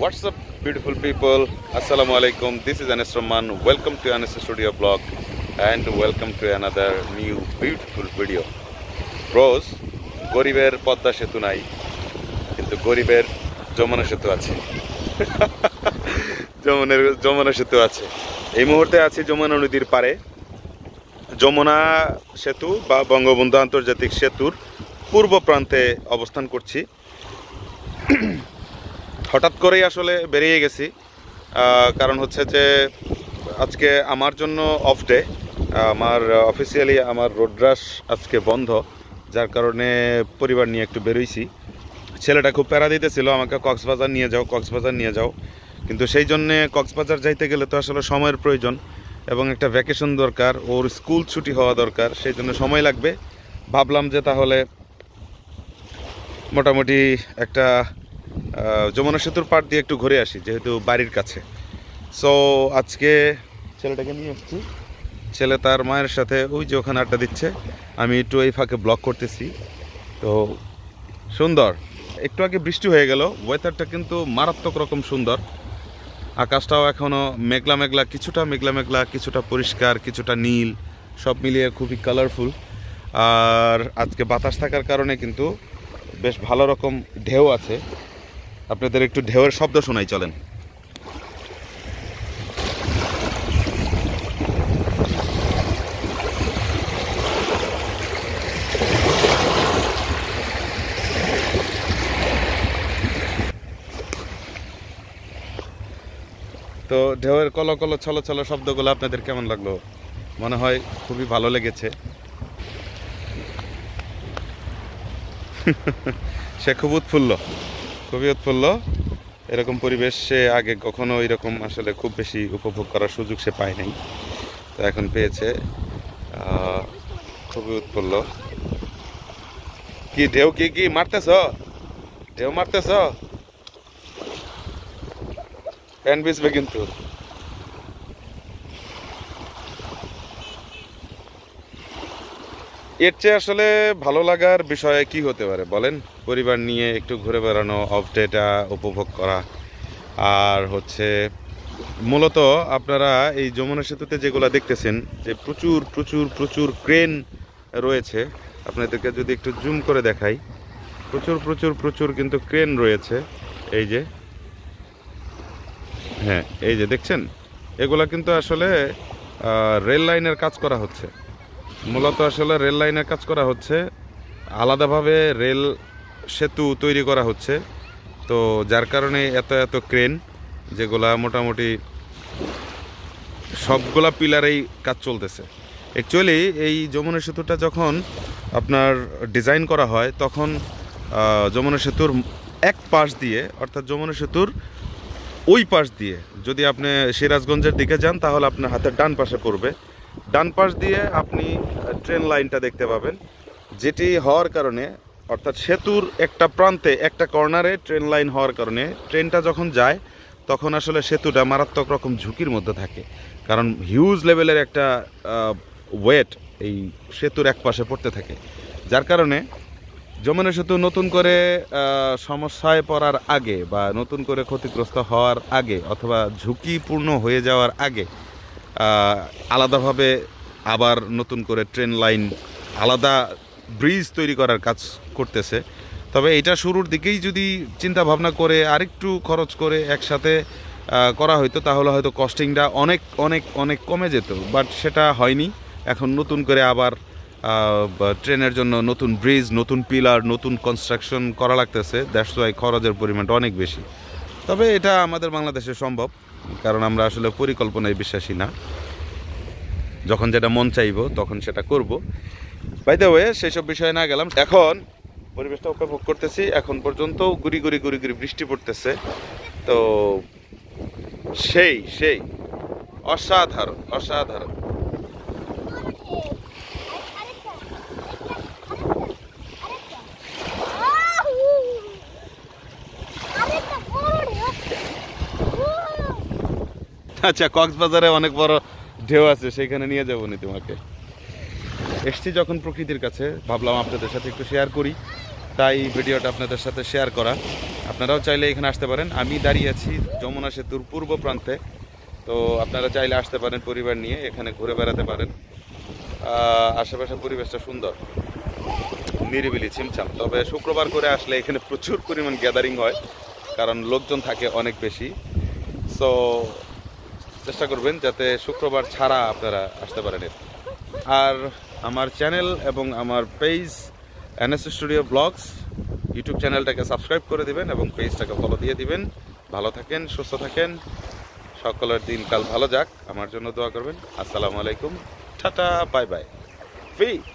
What's up, beautiful people? Assalamu alaikum. This is Ns Romman. Welcome to Ns Studio Blog and welcome to another new beautiful video. Bros, গরিবের পদ্মা সেতু নাই, কিন্তু গরিবের যমুনা সেতু আছে। যমুনা সেতু আছে। এই মুহূর্তে আছি যমুনা নদীর পারে। যমুনা সেতু বা বঙ্গবন্ধু আন্তর্জাতিক সেতুর পূর্ব প্রান্তে অবস্থান করছি। হঠাৎ করেই আসলে বেরিয়ে গেছি, কারণ হচ্ছে যে আজকে আমার জন্য অফ ডে। আমার অফিসিয়ালি আমার রোড রাশ আজকে বন্ধ, যার কারণে পরিবার নিয়ে একটু বেরোইছি। ছেলেটা খুব প্যারা দিতেছিল আমাকে, কক্সবাজার নিয়ে যাও। কিন্তু সেই জন্যে কক্সবাজার যাইতে গেলে তো আসলে সময়ের প্রয়োজন এবং একটা ভ্যাকেশন দরকার, ওর স্কুল ছুটি হওয়া দরকার, সেই জন্য সময় লাগবে। ভাবলাম যে তাহলে মোটামুটি একটা যমুনা সেতুর পাড় দিয়ে একটু ঘুরে আসি, যেহেতু বাড়ির কাছে। সো আজকে ছেলেটাকে নিয়ে এসেছি। ছেলে তার মায়ের সাথে ওই যে ওখানে আড্ডা দিচ্ছে, আমি একটু এই ফাঁকে ব্লগ করতেছি। তো সুন্দর, একটু আগে বৃষ্টি হয়ে গেল, ওয়েদারটা কিন্তু মারাত্মক রকম সুন্দর। আকাশটাও এখনও মেঘলা মেঘলা, কিছুটা পরিষ্কার, কিছুটা নীল, সব মিলিয়ে খুবই কালারফুল। আর আজকে বাতাস থাকার কারণে কিন্তু বেশ ভালো রকম ঢেউ আছে। আপনাদের একটু ঢেউয়ের শব্দ শোনাই, চলেন। তো ঢেউয়ের কলো কলো ছলো ছলো শব্দগুলো আপনাদের কেমন লাগলো? মনে হয় খুবই ভালো লেগেছে। সে খুবই উৎফুল্ল। এরকম পরিবেশ সে আগে কখনো এরকম আসলে খুব বেশি উপভোগ করার সুযোগ সে পায় নাই, তো এখন পেয়েছে। খুবই উৎফুল্ল। কি ঢেউ কি মারতেছ? প্যান ভিজবে কিন্তু। এর চেয়ে আসলে ভালো লাগার বিষয় কি হতে পারে বলেন? পরিবার নিয়ে একটু ঘুরে বেড়ানো, অফ ডেটা উপভোগ করা। আর হচ্ছে মূলত আপনারা এই যমুনা সেতুতে যেগুলো দেখতেছেন, যে প্রচুর ক্রেন রয়েছে। আপনাদেরকে যদি একটু জুম করে দেখাই, প্রচুর কিন্তু ক্রেন রয়েছে। এই যে, হ্যাঁ, এই যে দেখছেন, এগুলা কিন্তু আসলে রেল লাইনের কাজ করা হচ্ছে। মূলত আসলে রেল লাইনের কাজ করা হচ্ছে, আলাদাভাবে রেল সেতু তৈরি করা হচ্ছে। তো যার কারণে এত ক্রেন, যেগুলা মোটামুটি সবগুলা পিলারেই কাজ চলতেছে। অ্যাকচুয়ালি এই যমুনা সেতুটা যখন আপনার ডিজাইন করা হয়, তখন যমুনা সেতুর এক পাশ দিয়ে, অর্থাৎ যমুনা সেতুর ওই পাশ দিয়ে যদি আপনি সিরাজগঞ্জের দিকে যান, তাহলে আপনার হাতের ডান পাশে পড়বে। ডান পাশ দিয়ে আপনি ট্রেন লাইনটা দেখতে পাবেন, যেটি হওয়ার কারণে, অর্থাৎ সেতুর একটা প্রান্তে একটা কর্নারে ট্রেন লাইন হওয়ার কারণে ট্রেনটা যখন যায় তখন আসলে সেতুটা মারাত্মক রকম ঝুঁকির মধ্যে থাকে, কারণ হিউজ লেভেলের একটা ওয়েট এই সেতুর এক পাশে পড়তে থাকে। যার কারণে যমুনা সেতু নতুন করে সমস্যায় পড়ার আগে বা নতুন করে ক্ষতিগ্রস্ত হওয়ার আগে অথবা ঝুঁকিপূর্ণ হয়ে যাওয়ার আগে আলাদাভাবে আবার নতুন করে ট্রেন লাইন, আলাদা ব্রিজ তৈরি করার কাজ করতেছে। তবে এটা শুরুর দিকেই যদি চিন্তা ভাবনা করে আরেকটু খরচ করে একসাথে করা হয়তো, তাহলে হয়তো কস্টিংটা অনেক কমে যেত, বাট সেটা হয়নি। এখন নতুন করে আবার ট্রেনের জন্য নতুন ব্রিজ, নতুন পিলার, নতুন কনস্ট্রাকশন করা লাগতেছে। দ্যাটস ওয়াই খরচের পরিমাণটা অনেক বেশি। তবে এটা আমাদের বাংলাদেশে সম্ভব, কারণ আমরা আসলে পরিকল্পনায় বিশ্বাসী না। যখন যেটা মন চাইব তখন সেটা করব। বাই দ্য ওয়ে, সেসব বিষয়ে না গেলাম, এখন পরিবেশটা উপভোগ করতেছি। এখন পর্যন্ত গুড়ি গুড়ি বৃষ্টি পড়তেছে। তো সেই অসাধারণ। আচ্ছা, কক্সবাজারে অনেক বড় ঢেউ আছে, সেখানে নিয়ে যাবো নি তোমাকে। এসছি যখন প্রকৃতির কাছে, ভাবলাম আপনাদের সাথে একটু শেয়ার করি। তাই ভিডিওটা আপনাদের সাথে শেয়ার করা। আপনারাও চাইলে এখানে আসতে পারেন। আমি দাঁড়িয়ে আছি যমুনা সেতুর পূর্ব প্রান্তে, তো আপনারা চাইলে আসতে পারেন পরিবার নিয়ে, এখানে ঘুরে বেড়াতে পারেন। আশেপাশের পরিবেশটা সুন্দর, নিরিবিলি, ছিমছাম। তবে শুক্রবার করে আসলে এখানে প্রচুর পরিমাণ গ্যাদারিং হয়, কারণ লোকজন থাকে অনেক বেশি। সো চেষ্টা করবেন যাতে শুক্রবার ছাড়া আপনারা আসতে পারেন। আর আমার চ্যানেল এবং আমার page NS studio blogs YouTube চ্যানেলটাকে সাবস্ক্রাইব করে দিবেন এবং পেজটাকে ফলো দিয়ে দিবেন। ভালো থাকেন, সুস্থ থাকেন, সকলের দিনকাল ভালো যাক। আমার জন্য দোয়া করবেন। আসসালামু আলাইকুম, টাটা, বাই বাই, ফিট।